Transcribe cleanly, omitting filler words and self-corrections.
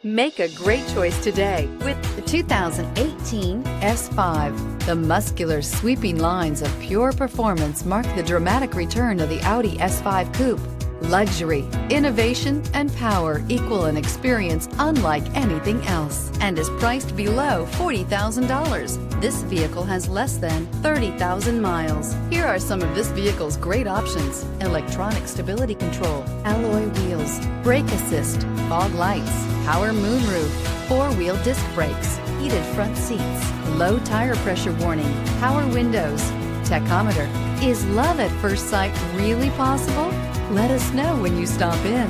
Make a great choice today with the 2018 S5. The muscular, sweeping lines of pure performance mark the dramatic return of the Audi S5 Coupe. Luxury, innovation, and power equal an experience unlike anything else and is priced below $40,000. This vehicle has less than 30,000 miles. Here are some of this vehicle's great options: electronic stability control, alloy wheels, brake assist, fog lights, power moonroof, four-wheel disc brakes, heated front seats, low tire pressure warning, power windows, tachometer. Is love at first sight really possible? Let us know when you stop in.